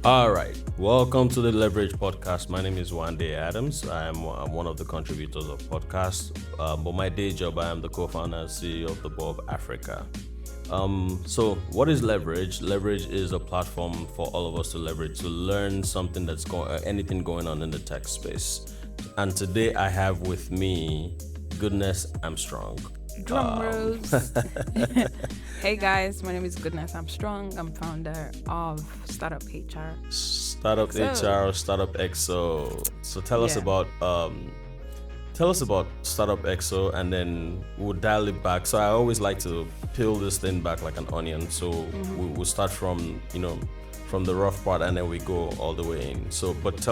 All right, welcome to the Leverage Podcast. My name is Wande Adams. I'm one of the contributors of podcast, but my day job, I am the co-founder and CEO of the Bob Africa. So what is Leverage? Leverage is a platform for all of us to leverage to learn something anything going on in the tech space. And today I have with me Goodness Armstrong. Drum rolls. Hey guys, my name is Goodness Armstrong. I'm founder of Startup HR. StartupXO. So tell us about StartupXO, and then we'll dial it back. So I always like to peel this thing back like an onion. So we'll start from the rough part, and then we go all the way in. So, but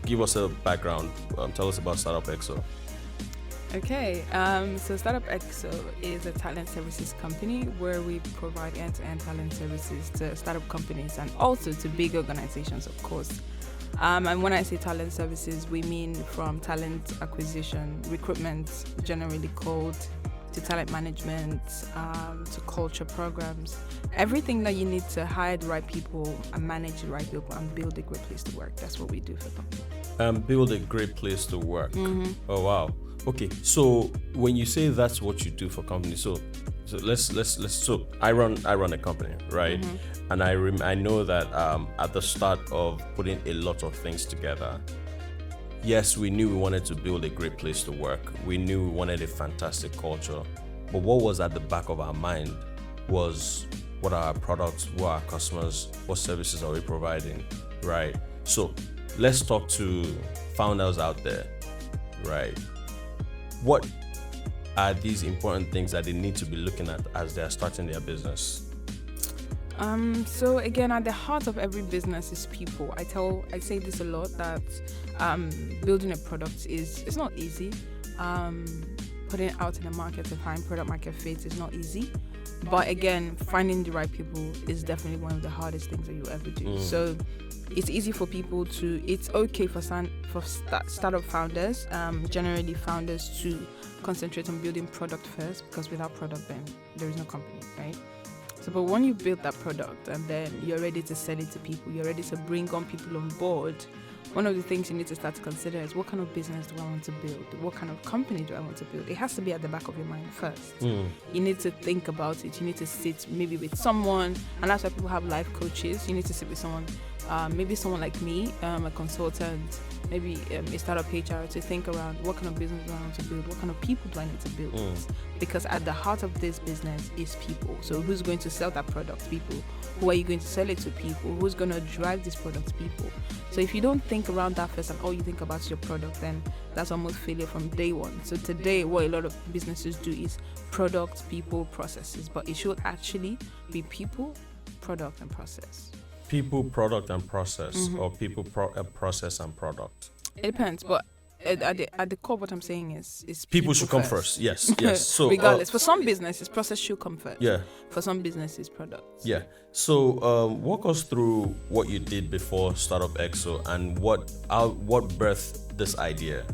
give us a background. Tell us about StartupXO. Okay, so StartupXO is a talent services company where we provide end-to-end talent services to startup companies and also to big organizations, of course. And when I say talent services, we mean from talent acquisition, recruitment, generally called, to talent management, to culture programs, everything that you need to hire the right people and manage the right people and build a great place to work. That's what we do for them. Build a great place to work. Oh wow. Okay, so when you say that's what you do for companies, so I run a company, right? And I know that at the start of putting a lot of things together, yes, we knew we wanted to build a great place to work. We knew we wanted a fantastic culture. But what was at the back of our mind was, what are our products, who are our customers, what services are we providing, right? So let's talk to founders out there, right? What are these important things that they need to be looking at as they are starting their business? So again, at the heart of every business is people. I say this a lot, that building a product it's not easy. Putting it out in the market to find product market fit is not easy. But again, finding the right people is definitely one of the hardest things that you ever do. So it's easy for people it's okay for startup founders, generally founders, to concentrate on building product first, because without product then there is no company, right? So, but when you build that product and then you're ready to sell it to people, you're ready to bring on people on board, one of the things you need to start to consider is, what kind of business do I want to build? What kind of company do I want to build? It has to be at the back of your mind first. You need to think about it. You need to sit maybe with someone, and that's why people have life coaches. You need to sit with someone, maybe someone like me, a consultant, maybe a startup HR, to think around, what kind of business do I want to build? What kind of people do I need to build? Because at the heart of this business is people. So who's going to sell that product? People. Who are you going to sell it to? People. Who's going to drive this product? People. So if you don't think around that first and all you think about is your product, then that's almost failure from day one. So today, what a lot of businesses do is product, people, processes. But it should actually be people, product, and process. People, product, and process, or people, process, and product? It depends, but at the core, what I'm saying is people should come first. Yes. So regardless, for some businesses, process should come first. Yeah. For some businesses, products. Yeah. So walk us through what you did before StartupXO and what birthed this idea.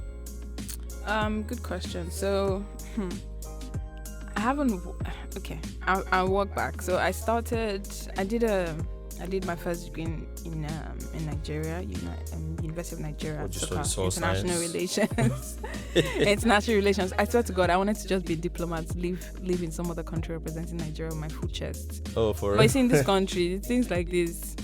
Good question. So, I haven't. Okay, I'll walk back. So I did my first degree in Nigeria, University of Nigeria, international relations. International relations. I swear to God, I wanted to just be a diplomat, live in some other country representing Nigeria on my full chest. Oh, for real? But it's in this country, things like this.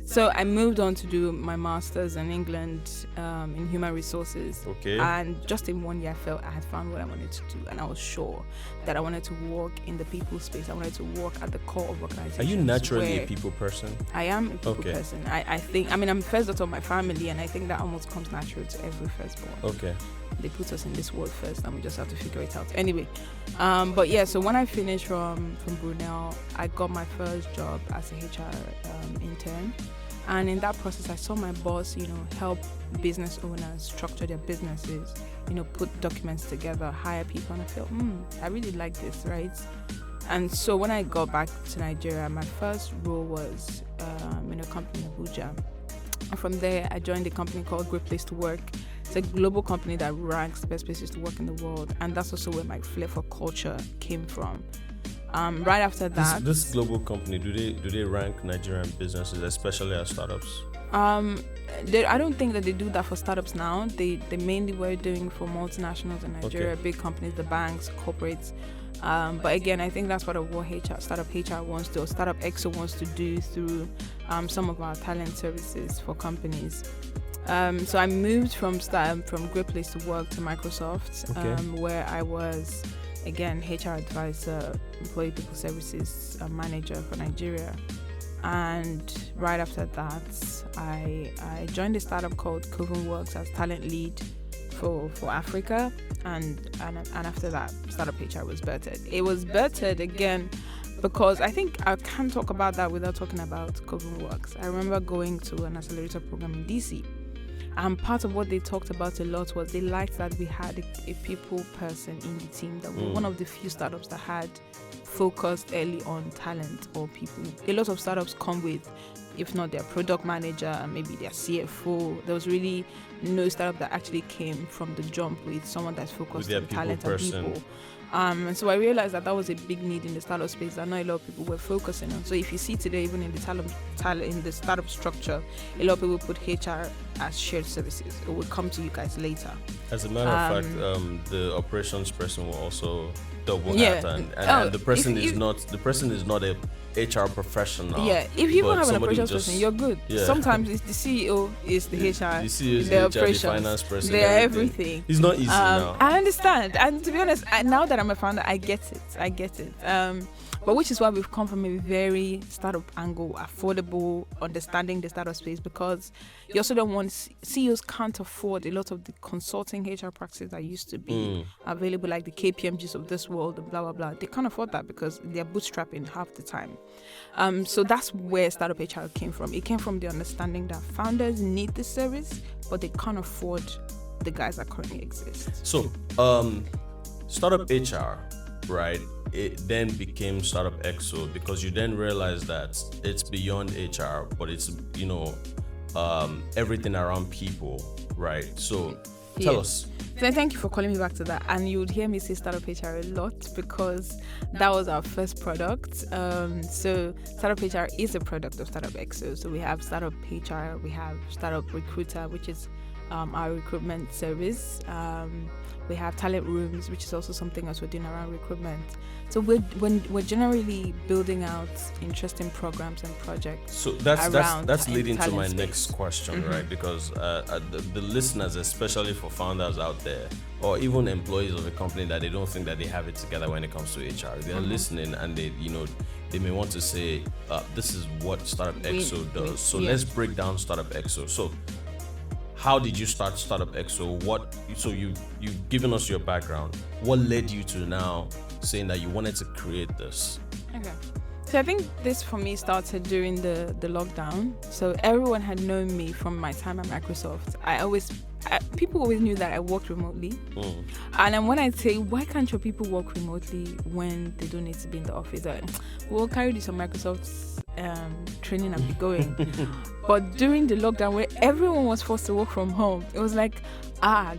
So I moved on to do my master's in England in human resources. Okay. And just in 1 year, I felt I had found what I wanted to do, and I was sure that I wanted to work in the people space. I wanted to work at the core of organizations. Are you naturally a people person? I am a people person. I think, I'm the first daughter of my family, and I think that almost comes natural to every firstborn. Okay. They put us in this world first, and we just have to figure it out. Anyway, but yeah, so when I finished from Brunel, I got my first job as a HR intern. And in that process, I saw my boss, help business owners structure their businesses, put documents together, hire people. And I felt, I really like this, right? And so when I got back to Nigeria, my first role was in a company in Abuja. And from there, I joined a company called Great Place to Work. It's a global company that ranks the best places to work in the world. And that's also where my flair for culture came from. Right after that, this global company, do they rank Nigerian businesses, especially as startups? I don't think that they do that for startups now. They mainly were doing for multinationals in Nigeria, big companies, the banks, corporates. But again, I think that's part of what Startup HR wants to, or StartupXO wants to do through some of our talent services for companies. So I moved from Great Place to Work to Microsoft, where I was, again, HR advisor, employee people services manager for Nigeria. And right after that, I joined a startup called Coven Works as talent lead for Africa. And after that, Startup HR was birthed. It was birthed again because I think I can't talk about that without talking about Coven Works. I remember going to an accelerator program in DC. And part of what they talked about a lot was they liked that we had a people person in the team. That we're one of the few startups that had focused early on talent or people. A lot of startups come with, if not their product manager, maybe their CFO. There was really no startup that actually came from the jump with someone that's focused on talent and people. And so I realized that was a big need in the startup space that not a lot of people were focusing on. So if you see today, even in the in the startup structure, a lot of people put HR as shared services. It will come to you guys later. As a matter of fact, the operations person will also double that, and the person is not a HR professional. Yeah, if you don't have an operations person, you're good. Yeah. Sometimes it's the CEO is the HR, the CEO is the HR, operations, the finance person, they're everything. It's not easy now. I understand, and to be honest, now that I'm a founder, I get it. But which is why we've come from a very startup angle, affordable, understanding the startup space, because you also don't want, CEOs can't afford a lot of the consulting HR practices that used to be available, like the KPMGs of this world and blah, blah, blah. They can't afford that because they're bootstrapping half the time. So that's where Startup HR came from. It came from the understanding that founders need this service, but they can't afford the guys that currently exist. So, Startup HR, right? It then became StartupXO because you then realize that it's beyond HR, but it's, everything around people, right? So tell us. So thank you for calling me back to that. And you would hear me say Startup HR a lot because that was our first product. So Startup HR is a product of StartupXO. So we have Startup HR, we have Startup Recruiter, which is our recruitment service. We have talent rooms, which is also something else we're doing around recruitment. So we're generally building out interesting programs and projects. So that's leading to my next question, right? Because the listeners, especially for founders out there, or even employees of a company that they don't think that they have it together when it comes to HR, they're listening and they may want to say, this is what StartupXO does. So let's break down StartupXO. So how did you start StartupXO? So you've given us your background. What led you to now saying that you wanted to create this? Okay. So I think this for me started during the lockdown. So everyone had known me from my time at Microsoft. People always knew that I worked remotely. And then when I say, why can't your people work remotely when they don't need to be in the office? We'll carry this on Microsoft's training and be going. But during the lockdown where everyone was forced to work from home, it was like,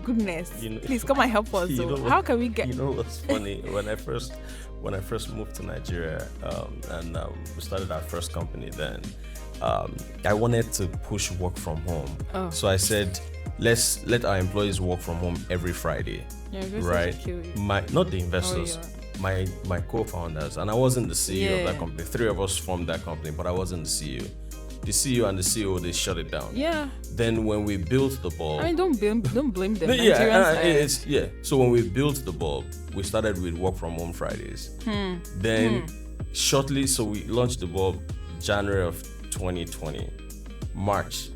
goodness, please come and help us. How can we get... what's funny? When I first moved to Nigeria and we started our first company then, I wanted to push work from home. So I said, let's let our employees work from home every Friday. Right? Not the investors. My co-founders, and I wasn't the CEO of that company. 3 of us formed that company, but I wasn't the CEO. The CEO and the CEO, they shut it down. Yeah. Then when we built the bulb, I mean, don't blame them. So when we built the bulb, we started with work from home Fridays. Then shortly, so we launched the bulb January of 2020. March,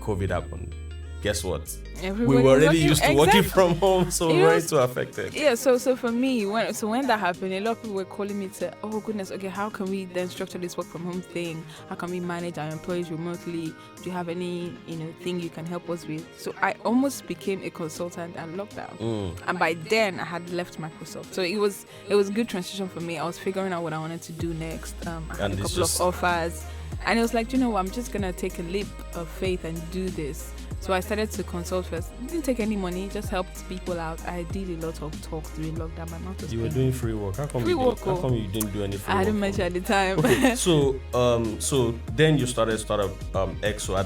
COVID happened. Guess what? We were already used to working from home, so we weren't too affected. Yeah, so for me, when that happened, a lot of people were calling me to, oh goodness, okay, how can we then structure this work from home thing? How can we manage our employees remotely? Do you have any, thing you can help us with? So I almost became a consultant at lockdown. And by then I had left Microsoft. So it was a good transition for me. I was figuring out what I wanted to do next. I had a couple of offers. And it was like, I'm just going to take a leap of faith and do this. So I started to consult first. Didn't take any money, just helped people out. I did a lot of talks during lockdown. My mouth was You were doing free work. How come Free work, how come you didn't do any free I work? didn't mention at the time. Okay, so then you started XO.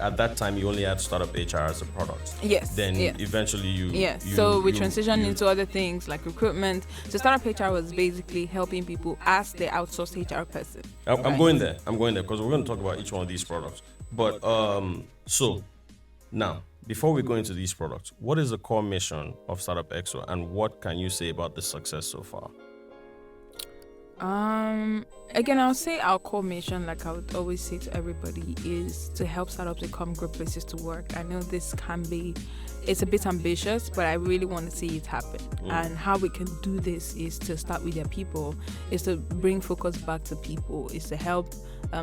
At that time you only had startup HR as a product. Yes. Then yeah. eventually you So we transitioned into other things like recruitment. So startup HR was basically helping people as the outsourced HR person. I'm going there because we're going to talk about each one of these products. But so now, before we go into these products, what is the core mission of TALENTXO, and what can you say about the success so far? Again, I'll say our core mission, like I would always say to everybody, is to help startups become great places to work. I know this it's a bit ambitious, but I really want to see it happen. And how we can do this is to start with their people, is to bring focus back to people, is to help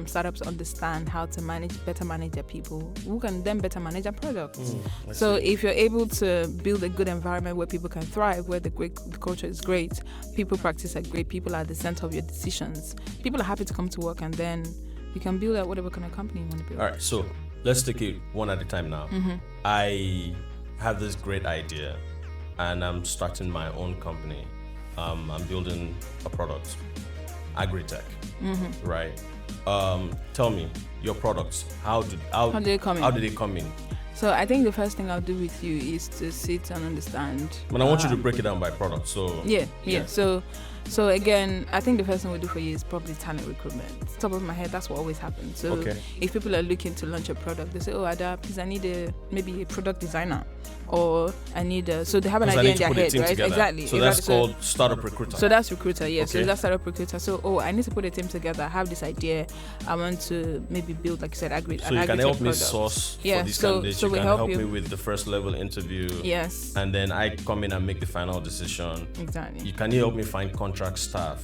startups understand how to better manage their people, who can then better manage their products. So if you're able to build a good environment where people can thrive, where the culture is great, people practice are great, people are at the center of your decisions, people are happy to come to work, and then you can build out whatever kind of company you want to build. All right, so let's take it one at a time now. I have this great idea and I'm starting my own company. I'm building a product, agri-tech, right? Tell me, your products, how did they come in? So I think the first thing I'll do with you is to sit and understand. But I want you to break it down by product. So yeah. So again, I think the first thing we'll do for you is probably talent recruitment. Top of my head, that's what always happens. So if people are looking to launch a product, they say, "Oh, Ada, please, I need maybe a product designer, or I need so they have an idea in their head, right? Together. Exactly. So that's called startup recruiter. So that's recruiter, yes. So that's startup recruiter. So I need to put a team together. I have this idea. I want to maybe build, like you said, So you can help me source for these candidates. You can help me with the first level interview. Yes. And then I come in and make the final decision. Exactly. You can help me find contract staff.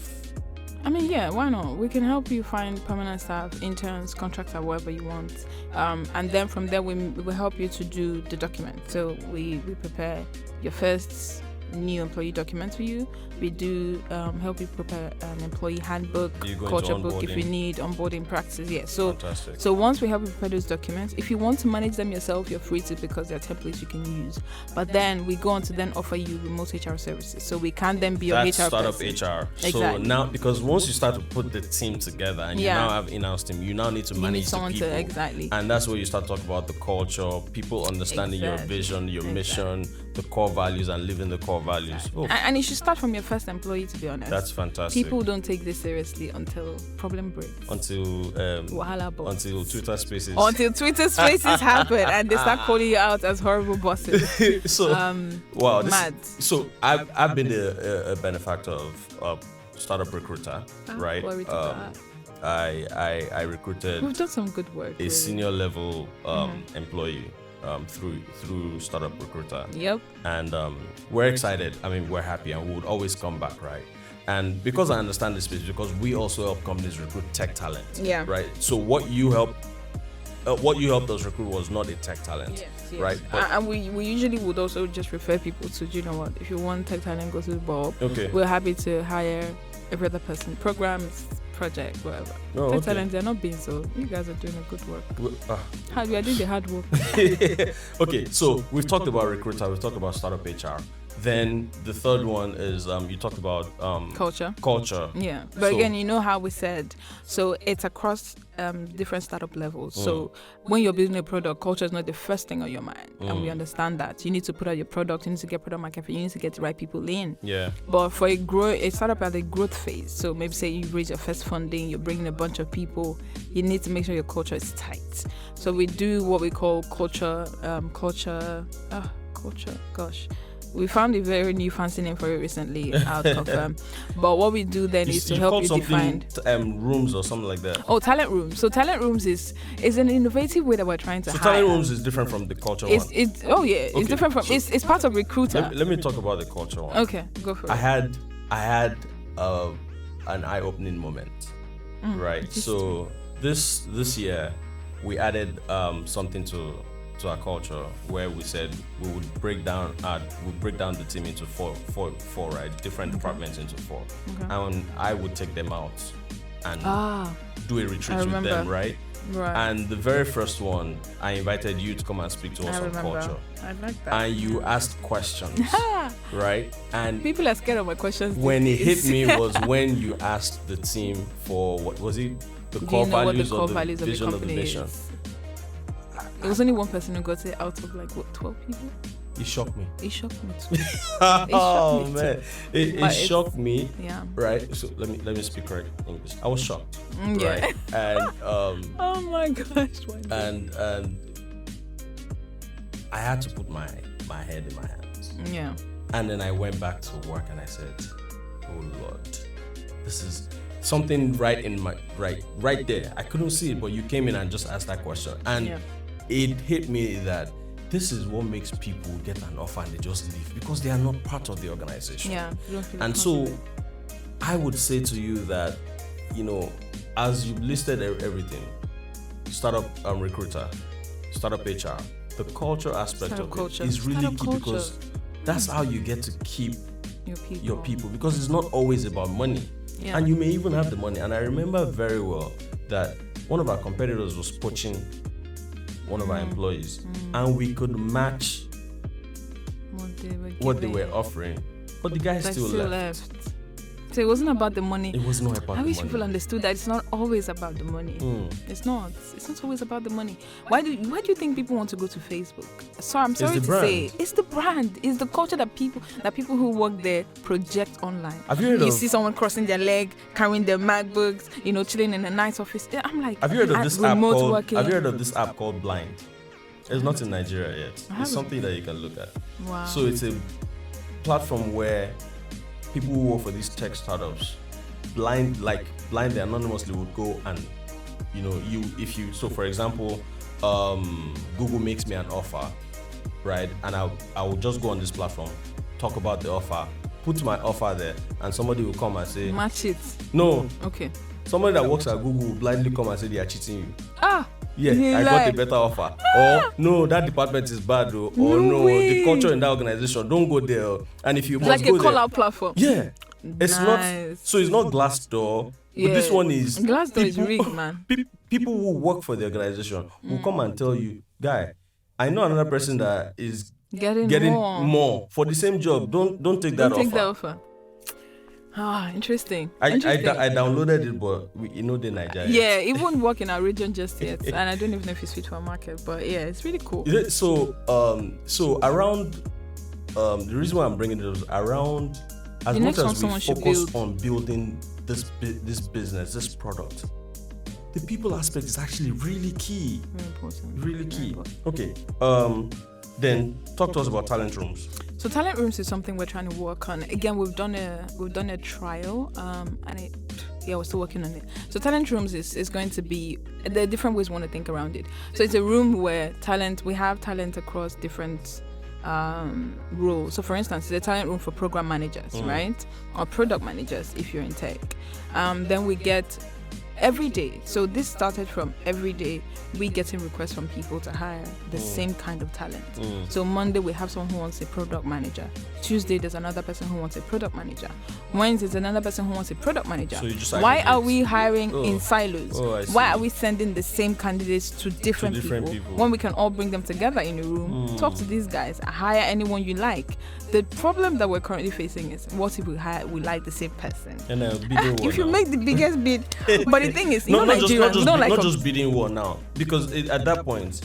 I mean, yeah, why not? We can help you find permanent staff, interns, contractors, whatever you want. And then from there, we will help you to do the document. So we prepare your first new employee document for you. We do help you prepare an employee handbook, culture book if you need, onboarding practices. Yeah. So fantastic. So once we help you prepare those documents, if you want to manage them yourself, you're free to, because they're templates you can use. But then we go on to then offer you remote HR services. So we can then be your HR startup person. HR. Exactly. So now, because once you start to put the team together and you now have in-house team, you now need to manage the people. Exactly. And that's where you start talking about the culture, people understanding your vision, your mission, the core values, and living the core values. Oh. And it should start from your first employee, to be honest. That's fantastic. People don't take this seriously until problem breaks. Until Twitter Spaces. Until Twitter Spaces happen and they start calling you out as horrible bosses. So wow, mad. So I've been a benefactor of startup recruiter, right? I recruited. We've done some good work. A senior level employee. Through startup recruiter. Yep. And we're excited. I mean, we're happy, and we would always come back, right? And because I understand this space, because we also help companies recruit tech talent. Yeah. Right. So what you helped us recruit was not a tech talent. Yes. Right. And we usually would also just refer people to, you know what, if you want tech talent, go to Bob. Okay. We're happy to hire every other person, programs, project, whatever. Tech talent, they're not being so. You guys are doing a good work. We are doing the hard work. Okay, so we've talked about recruiter, we've talked about startup HR. Then the third one is you talked about culture. Yeah, but again, you know how we said, so it's across different startup levels. So when you're building a product, culture is not the first thing on your mind, and we understand that. You need to put out your product, you need to get product market fit, you need to get the right people in. Yeah. But for a startup at a growth phase, so maybe say you raise your first funding, you're bringing a bunch of people, you need to make sure your culture is tight. So we do what we call culture. Gosh. We found a very new fancy name for it recently. I'll confirm. But what we do then is to help you define rooms or something like that. Oh, talent rooms. So talent rooms is an innovative way that we're trying to hire. So talent rooms is different from the culture one. It's different from. It's part of recruiter. Let me talk about the culture one. Okay, go for it. I had an eye-opening moment, right? So this year we added something to our culture, where we said we would break down the team into four, right? Different departments into four. And I would take them out and do a retreat with them, right? Right. And the very first one, I invited you to come and speak to us on culture. I like that. And you asked questions, right? And people are scared of my questions. When it hit me was when you asked the team for, what was it? The core values or the vision of the nation. It was only one person who got it out of 12 people. It shocked me. It shocked me too. Oh man, it shocked me. Yeah. Right. So let me speak correct English. I was shocked. Yeah. Right. And oh my gosh. And I had to put my head in my hands. Yeah. And then I went back to work and I said, "Oh Lord, this is something right in my right there. I couldn't see it, but you came in and just asked that question, and it hit me that." This is what makes people get an offer and they just leave because they are not part of the organization. Yeah. And so I would say to you that, as you listed everything, startup recruiter, startup HR, the culture aspect of it is really key because that's how you get to keep your people because it's not always about money. Yeah. And you may even have the money. And I remember very well that one of our competitors was poaching one of our employees, and we could match what they were offering, but the guy still left. So it wasn't about the money. It was not about the money. I wish people understood that it's not always about the money. It's not always about the money. Why do you think people want to go to Facebook? So I'm sorry to say, it's the brand. It's the culture that people who work there project online. Have you heard you see someone crossing their leg, carrying their MacBooks, chilling in a nice office. I'm like, have you heard of this app called Blind? It's not in Nigeria yet. It's something that you can look at. Wow. So it's a platform where people who work for these tech startups, blindly anonymously would go and, so for example, Google makes me an offer, right? And I will just go on this platform, talk about the offer, put my offer there, and somebody will come and say, match it. No. Okay. Somebody that works at Google will blindly come and say they are cheating you. Yeah, I got a better offer. Or no, that department is bad. Or no, the culture in that organization, don't go there. And if you must go there, like a call-out platform. Yeah, it's not. So it's not Glassdoor. Yeah. But this one is Glassdoor is rigged, man. People who work for the organization will come and tell you, guy, I know another person that is getting more for the same job. Don't take that offer. Take that offer. Interesting. I downloaded it, but the Nigeria. Yeah, it won't work in our region just yet, and I don't even know if it's fit for our market. But yeah, it's really cool. So around the reason why I'm bringing it up around as much as we focus on building this business, this product, the people aspect is actually really key. Very important. Really key. Okay. Then talk to us about talent rooms. So talent rooms is something we're trying to work on. Again, we've done a trial, and we're still working on it. So talent rooms is going to be, there are different ways we want to think around it. So it's a room where we have talent across different roles. So for instance, it's a talent room for program managers, right? Or product managers if you're in tech. Then we get every day. So this started from every day we getting requests from people to hire the same kind of talent. So Monday we have someone who wants a product manager. Tuesday there's another person who wants a product manager. Wednesday there's another person who wants a product manager. So why are we hiring in silos? Why are we sending the same candidates to different people when we can all bring them together in a room, talk to these guys, hire anyone you like? The problem that we're currently facing is, what if we like the same person? And if you make the biggest bid, but the thing is, not just bidding war now, because at that point,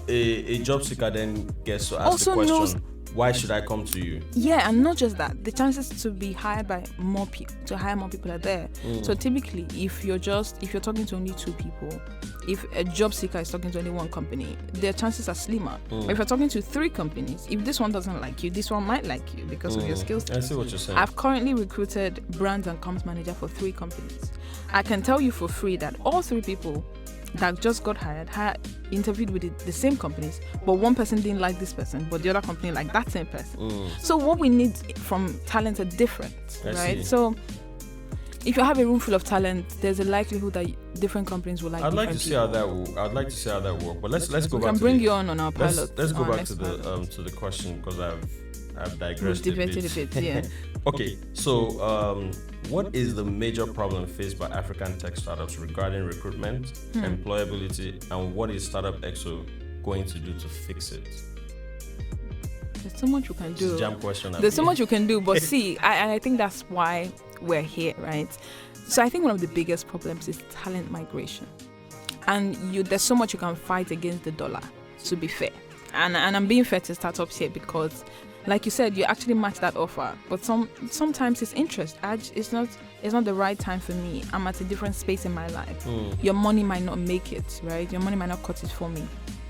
a job seeker then gets to ask the question, why should I come to you? Yeah, and not just that, the chances to be hired by more people, to hire more people are there. So typically, if you're talking to only two people, if a job seeker is talking to only one company, their chances are slimmer. But if you're talking to 3 companies, if this one doesn't like you, this one might like you because of your skill set. I see what you're saying. I've currently recruited brands and comms manager for 3 companies. I can tell you for free that all 3 people that just got hired interviewed with the same companies, but one person didn't like this person, but the other company liked that same person. So what we need from talent are different, right? So if you have a room full of talent, there's a likelihood that different companies will like. I'd like to see how that works. But let's go back. We can bring you on our pilot. Let's go back to the question, because I've digressed. We've debated a bit, yeah. Okay, so what is the major problem faced by African tech startups regarding recruitment, employability, and what is TALENTXO going to do to fix it? There's so much you can do. Jam question. There's so much you can do, but see, I think that's why we're here, right? So I think one of the biggest problems is talent migration, and there's so much you can fight against the dollar. To be fair, and I'm being fair to startups here because, like you said, you actually match that offer, but sometimes it's interest. It's not the right time for me. I'm at a different space in my life. Your money might not make it, right? Your money might not cut it for me.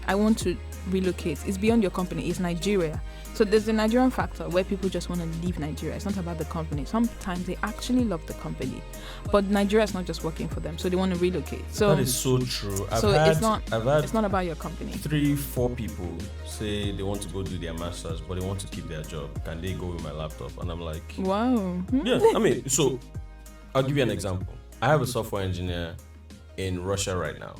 I want to relocate. It's beyond your company. It's Nigeria. So there's the Nigerian factor where people just want to leave Nigeria. It's not about the company. Sometimes they actually love the company, but Nigeria is not just working for them, so they want to relocate. So that is so true. It's not about your company. 3-4 people say they want to go do their masters, but they want to keep their job. Can they go with my laptop? And I'm like, wow. Yeah, I mean, so I'll give you an example. I have a software engineer in Russia right now.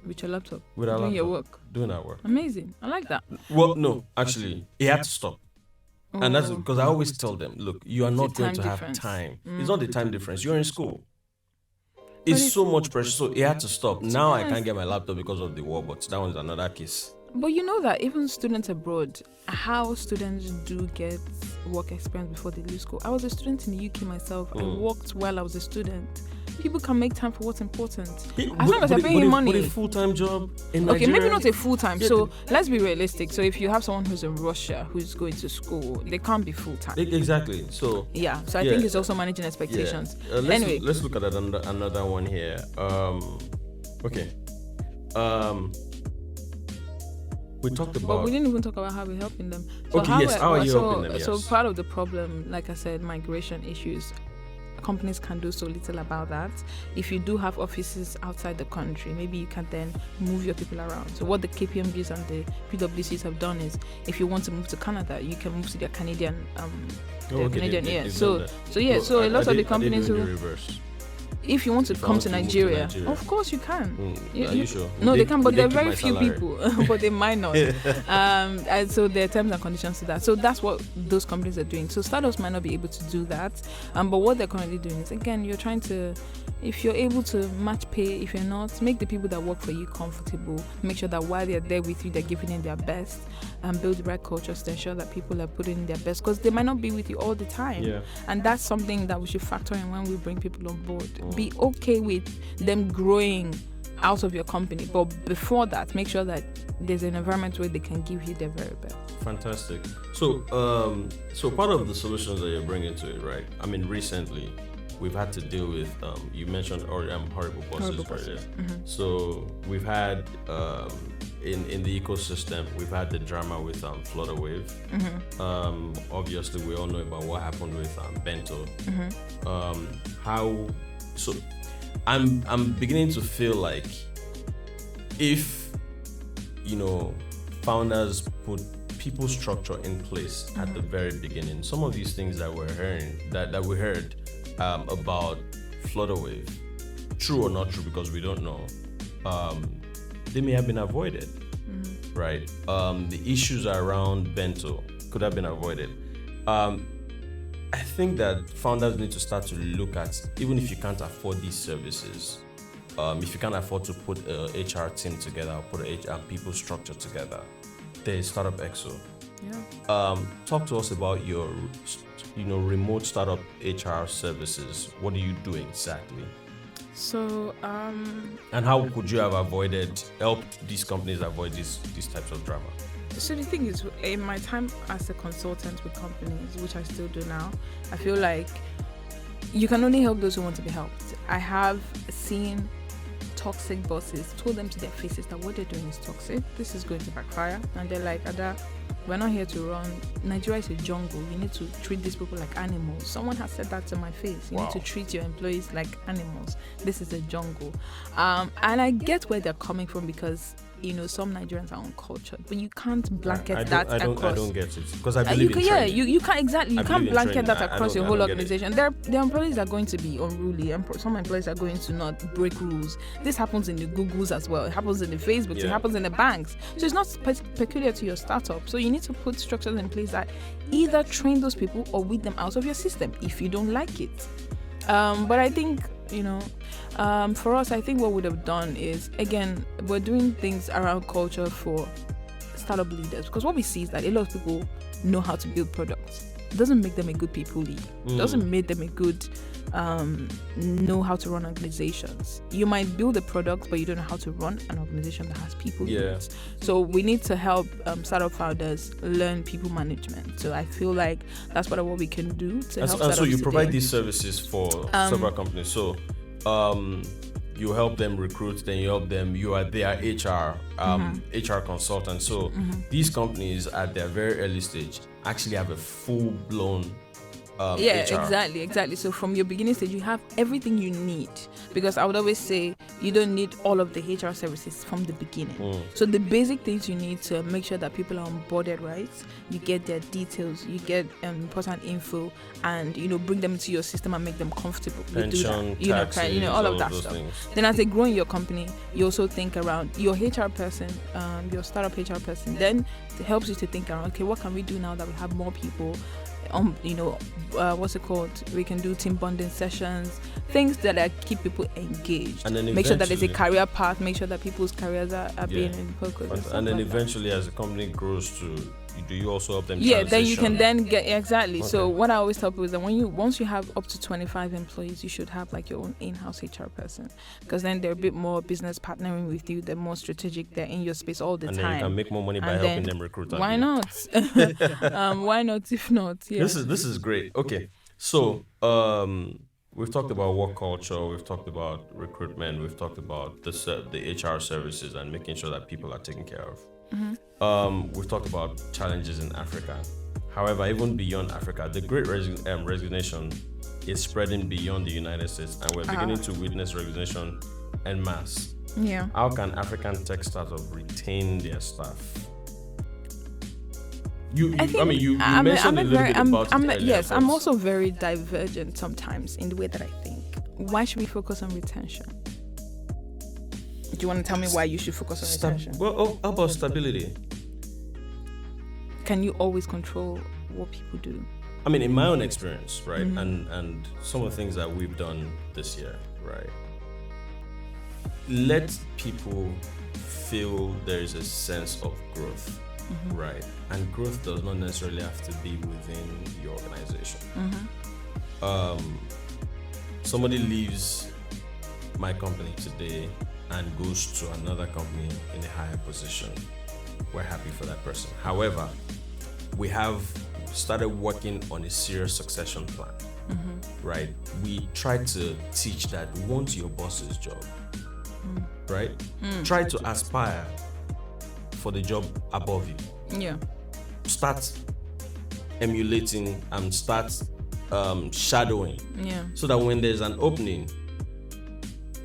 With your laptop? With our doing laptop. your work? Doing our work. Amazing. I like that. Well, no, actually, he had to stop. And that's because I always tell them, look, you are not going to have time. It's not the time difference. You're in school. It's so much pressure. So he had to stop. Now I can't get my laptop because of the war, but that one's another case. But you know that even students abroad, how students do get work experience before they leave school. I was a student in the UK myself. I worked while I was a student. People can make time for what's important. As long as they're paying money. But a full-time job in Nigeria? Okay, maybe not a full-time. So let's be realistic. So if you have someone who's in Russia who's going to school, they can't be full-time. Exactly. So I think it's also managing expectations. Anyway, let's look at another one here. Okay. We talked about. But we didn't even talk about how we're helping them. So how are you helping them? Yes. So part of the problem, like I said, migration issues. Companies can do so little about that. If you do have offices outside the country, maybe you can then move your people around. So what the KPMGs and the PwCs have done is, if you want to move to Canada, you can move to their Canadian, Canadian. So a lot of the companies who. If you want to come to Nigeria, of course you can. Are you sure? No, they can, but there are very few people, but they might not. And so there are terms and conditions to that. So that's what those companies are doing. So startups might not be able to do that. But what they're currently doing is, again, you're trying to, if you're able to match pay, if you're not, make the people that work for you comfortable. Make sure that while they're there with you, they're giving in their best, and build the right cultures to ensure that people are putting in their best, because they might not be with you all the time. Yeah. And that's something that we should factor in when we bring people on board. Be okay with them growing out of your company, but before that, make sure that there's an environment where they can give you their very best. Fantastic. So part of the solutions that you're bringing to it, right? I mean, recently we've had to deal with you mentioned horrible bosses. Mm-hmm. So we've had in the ecosystem, we've had the drama with Flutterwave. Mm-hmm. Obviously we all know about what happened with Bento. Mm-hmm. So I'm beginning to feel like, if founders put people structure in place at the very beginning, some of these things that we're hearing, that we heard about Flutterwave, true or not true, because we don't know, they may have been avoided, right? The issues around Bento could have been avoided. I think that founders need to start to look at, even if you can't afford these services, if you can't afford to put a HR team together or put a people structure together, there's TALENTXO. Yeah. Talk to us about your, remote startup HR services. What do you do exactly? So, and how could you have helped these companies avoid these types of drama? So the thing is, in my time as a consultant with companies, which I still do now, I feel like you can only help those who want to be helped. I have seen toxic bosses, told them to their faces that what they're doing is toxic, this is going to backfire, and they're like, Ada, we're not here to run. Nigeria is a jungle. You need to treat these people like animals. Someone has said that to my face. You need to treat your employees like animals. This is a jungle. And I get where they're coming from, because some Nigerians are uncultured, but you can't blanket I that don't across. get it, because I believe in training. You can't exactly. You I can't believe in blanket that training. across your I whole don't get it. organization. The employees are going to be unruly, and some employees are going to not break rules. This happens in the Googles as well. It happens in the Facebooks. It happens in the banks. So it's not peculiar to your startup. So you need to put structures in place that either train those people or weed them out of your system if you don't like it. But I think, for us, I think what we would have done is, again, we're doing things around culture for startup leaders, because what we see is that a lot of people know how to build products. It doesn't make them a good people lead. It doesn't make them a good know how to run organizations. You might build a product, but you don't know how to run an organization that has people leads. So we need to help startup founders learn people management. So I feel like that's what we can do to help startups. So you provide today. these services for several companies. So you help them recruit, then you help them. You are their HR HR consultant. So these companies at their very early stage actually have a full-blown HR. Exactly. So from your beginning stage, you have everything you need, because I would always say you don't need all of the HR services from the beginning. So the basic things you need to make sure that people are onboarded, right? You get their details, you get important info, and bring them into your system and make them comfortable. Pension, you do that. taxes, all of that those stuff. things. Then as they grow in your company, you also think around your HR person, your startup HR person. Then it helps you to think around, okay, what can we do now that we have more people? What's it called? We can do team bonding sessions, things that keep people engaged. And then make sure that there's a career path. Make sure that people's careers are being in focus. And then eventually, as the company grows do you also help them? Then you can then get exactly. Okay. So what I always tell people is that once you have up to 25 employees, you should have like your own in-house HR person, because then they're a bit more business partnering with you. They're more strategic. They're in your space all the time. And then you can make more money by helping them recruit. Why not? Why not? If not, yeah. This is great. Okay, so we've talked about work culture. We've talked about recruitment. We've talked about the HR services and making sure that people are taken care of. We've talked about challenges in Africa. However, even beyond Africa, the Great Resignation is spreading beyond the United States, and we're beginning to witness resignation en masse. Yeah. How can African tech startups retain their staff? You mentioned a little bit about it earlier. Yes, I'm also very divergent sometimes in the way that I think. Why should we focus on retention? Do you want to tell me why you should focus on retention? How about stability? Can you always control what people do? I mean, in my own experience, right, and some of the things that we've done this year, right, let people feel there is a sense of growth, right, and growth does not necessarily have to be within your organization. Somebody leaves my company today and goes to another company in a higher position. We're happy for that person. However, we have started working on a serious succession plan, right? We try to teach that want your boss's job, right? Try to aspire for the job above you. Yeah. Start emulating and start shadowing. Yeah. So that when there's an opening,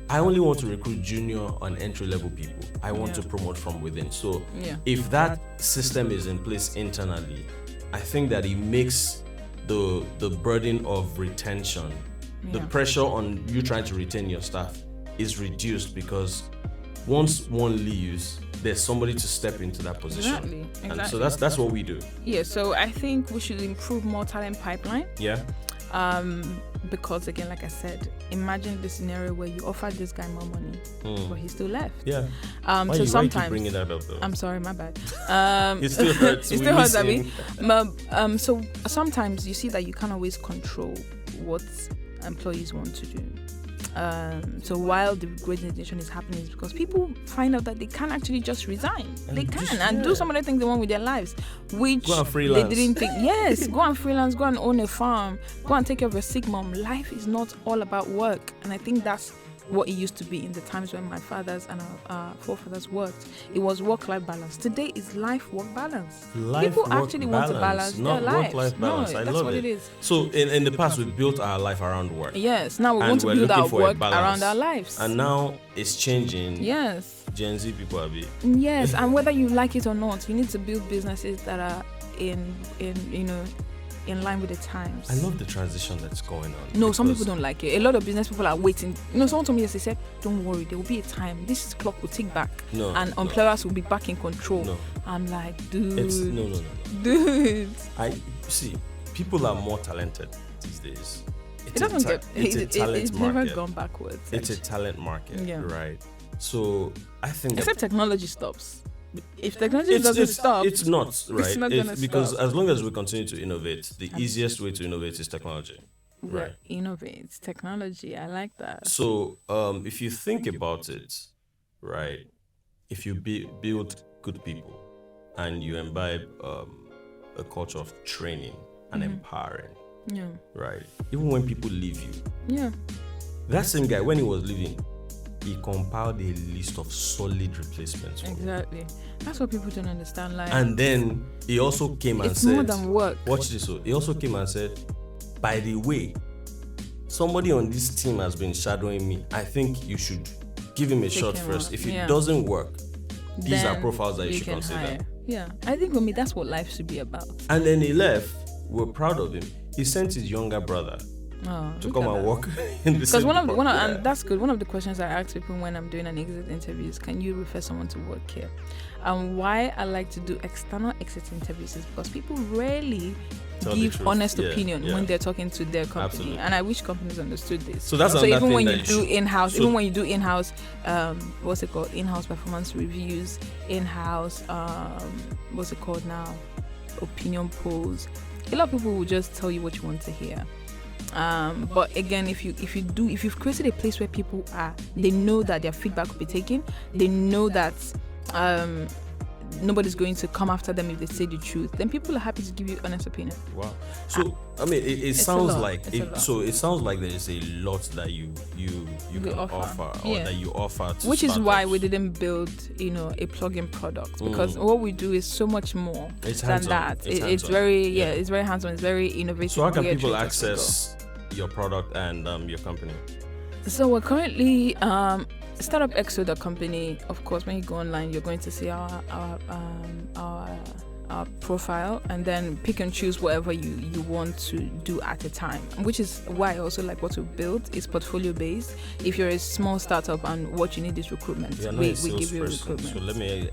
I only want to recruit junior and entry-level people. I want to promote from within. So if that system is in place internally, I think that it makes the burden of retention, the pressure on you trying to retain your staff is reduced, because once one leaves, there's somebody to step into that position. Exactly. And so that's what we do. Yeah, so I think we should improve more talent pipeline. Yeah. Because again, like I said, imagine the scenario where you offered this guy more money, but he still left. Yeah. So why sometimes you keep bringing that up though? I'm sorry, my bad. It still hurts. It still hurts, Abby. So sometimes you see that you can't always control what employees want to do. So while the Great Resignation is happening, is because people find out that they can actually just resign. They can do some of the things they want with their lives, which go and freelance. They didn't think. Yes, go and freelance, go and own a farm, go and take care of your sick mom. Life is not all about work, and I think that's what it used to be in the times when my fathers and our forefathers worked. It was work-life balance. Today is life-work balance. People actually want to balance their lives. Work-life balance. No, I that's love what it. it is. So in the past, we built our life around work. Yes, now we And want to we're build looking our for a work balance. around our lives. And now it's changing. Yes. Gen Z people are big. Yes, and whether you like it or not, you need to build businesses that are in line with the times. I love the transition that's going on. No, some people don't like it. A lot of business people are waiting. Someone told me yesterday, said, don't worry, there will be a time. This clock will tick back. And employers will be back in control. No. I'm like, dude. No. Dude. I see, people are more talented these days. It's never gone backwards. It's a talent market, right? So I think except technology stops. If technology doesn't stop, it's not, right? It's not because as long as we continue to innovate, the easiest way to innovate is technology. Right. Innovate technology. I like that. So if you think about it, right, if you build good people and you imbibe a culture of training and empowering, right, even when people leave you, that same guy, when he was leaving, he compiled a list of solid replacements. Exactly. That's what people don't understand. Like, and then he also came and said, more than work. Watch this. So he also came and said, by the way, somebody on this team has been shadowing me. I think you should give him a shot first. If it doesn't work, these are profiles that you should consider. Hire. Yeah. I think for me, that's what life should be about. And then he left. We're proud of him. He sent his younger brother to come and work in the same department. And that's good. One of the questions I ask people when I'm doing an exit interview is, can you refer someone to work here? And why I like to do external exit interviews is because people rarely give honest opinion when they're talking to their company. Absolutely. And I wish companies understood this. So that's even when you do in-house, even when you do in-house, what's it called? In-house performance reviews, in-house, what's it called now? Opinion polls. A lot of people will just tell you what you want to hear. But again, if you've created a place where people they know that their feedback will be taken, they know that nobody's going to come after them if they say the truth, then people are happy to give you honest opinion. Wow. So I mean, it sounds like it sounds like there is a lot that you can offer or that you offer to which startups. Is why we didn't build a plug-in product, because what we do is so much more than that. It's very hands-on. It's very innovative. So how can people access your product and your company? So we're currently StartupXO, the company. Of course, when you go online, you're going to see our profile, and then pick and choose whatever you want to do at a time, which is why I also like what we built is portfolio based. If you're a small startup and what you need is recruitment, we give you recruitment. So let me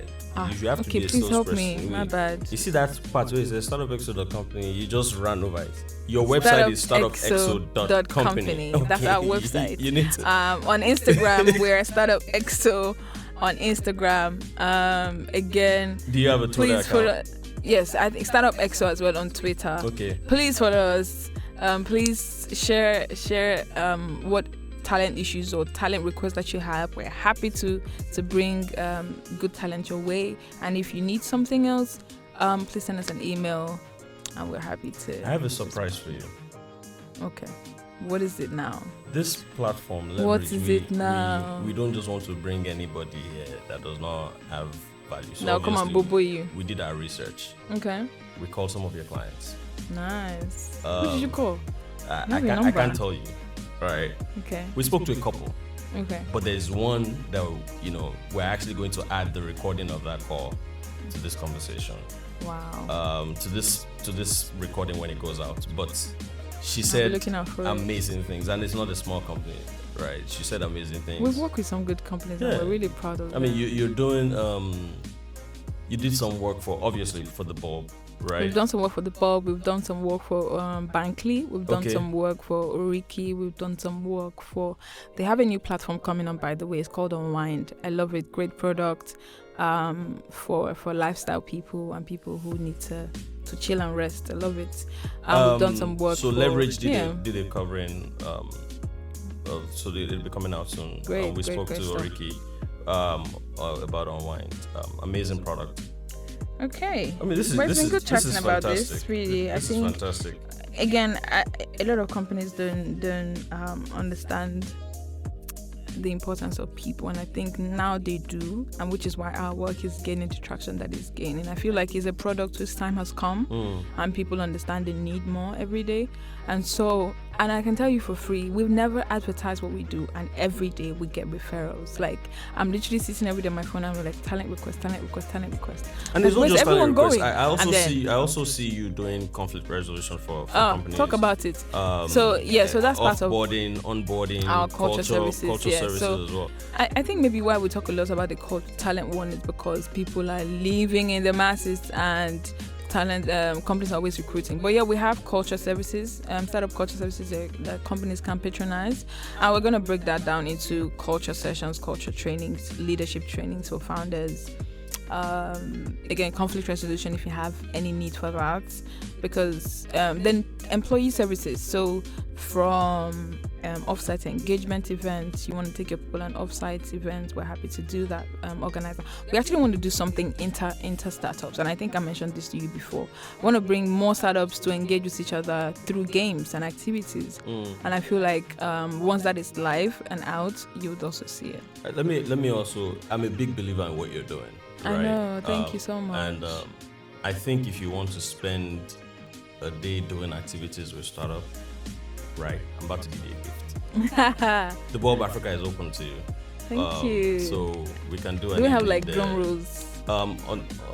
you have to be a please help salesperson. me. My bad. You see that part where it says StartupXO, the company, you just ran over it. Your website is startupxo.company. Okay. That's our website. You need to. On Instagram, we're StartupXO on Instagram. Again, do you have a Twitter account? Yes, I think StartupXO as well on Twitter. Okay. Please follow us. Please share what talent issues or talent requests that you have. We're happy to bring good talent your way. And if you need something else, please send us an email, and we're happy to. I have a surprise for you. Okay. What is it now? This platform. What is it now? We don't just want to bring anybody here that does not have value. So now come on, bobo you. We did our research. Okay. We called some of your clients. Nice. Who did you call? I can't tell you. Right. Okay. We spoke to a couple. Okay. But there's one that we're actually going to add the recording of that call to this conversation. Wow. To this recording when it goes out. But she said amazing things, and it's not a small company, right? She said amazing things. We've worked with some good companies, and we're really proud of them. I mean, you're doing you did some work for the Bulb, right? We've done some work for the Bulb. We've done some work for Bankly. We've done some work for Oriki. We've done some work for. They have a new platform coming on, by the way. It's called Unwind. I love it. Great product for lifestyle people and people who need to chill and rest. I love it. We've done some work. So Leverage did a covering. So it'll be coming out soon. Great, we spoke to Oriki about Unwind. Amazing product. Okay. I mean, this been good is chatting about fantastic. this. Really, I think is fantastic. Again, a lot of companies don't understand the importance of people, and I think now they do, and which is why our work is gaining the traction that it's gaining. I feel like it's a product whose time has come, and people understand the need more every day. And so And I can tell you for free, we've never advertised what we do, and every day we get referrals. Like, I'm literally sitting every day on my phone and we're like, talent request, talent request, talent request. And it's not just talent request. Going? I also see you doing conflict resolution for companies. Talk about it. So that's part of onboarding, our culture services. As well. I think maybe why we talk a lot about the talent one is because people are living in the masses and talent companies are always recruiting. But yeah, we have culture services, startup culture services that companies can patronize, and we're going to break that down into culture sessions, culture trainings, leadership trainings for founders. Again, conflict resolution if you have any need for that, because then employee services. So from offsite engagement events, you want to take your people on offsite events, we're happy to do that. Organize that. We actually want to do something inter startups, and I think I mentioned this to you before. We want to bring more startups to engage with each other through games and activities. And I feel like once that is live and out, you would also see it. Let me also, I'm a big believer in what you're doing. Right? I know, thank you so much. And I think if you want to spend a day doing activities with startup, right, I'm about to give you a gift. The Bulb Africa is open to you. Thank you. So we can do. Do we have like drum rules?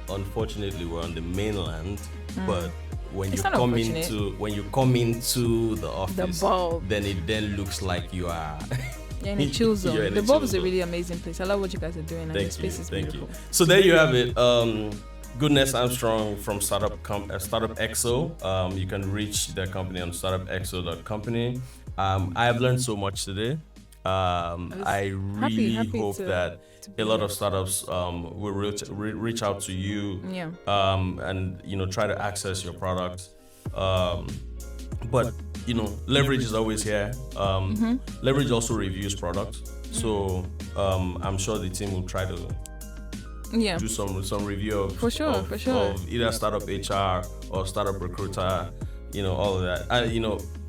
Unfortunately, we're on the mainland, but when you come into the office, then it looks like you are. Yeah, in a chill zone. The Bulb is a really amazing place. I love what you guys are doing, and the space is beautiful. Thank you. So there you have it. Goodness Armstrong from TalentXO. You can reach their company on startupxo.company. I have learned so much today. I really hope that a lot of startups will reach out to you, and try to access your product. But leverage is always here. Leverage also reviews products, so I'm sure the team will try to do some review of of either startup HR or startup recruiter, all of that.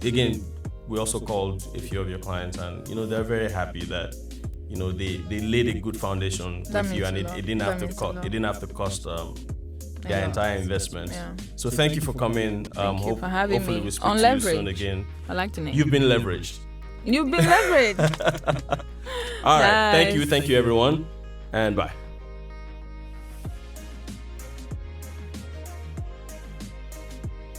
Again, we also called a few of your clients, and they're very happy that they laid a good foundation with you, and it didn't have to cost their entire investment. Yeah. So thank you for coming. Thank you for having hopefully me. We'll speak to you soon again. I like the name. You've been leveraged. You've been leveraged. All right. Thank you, everyone, and bye.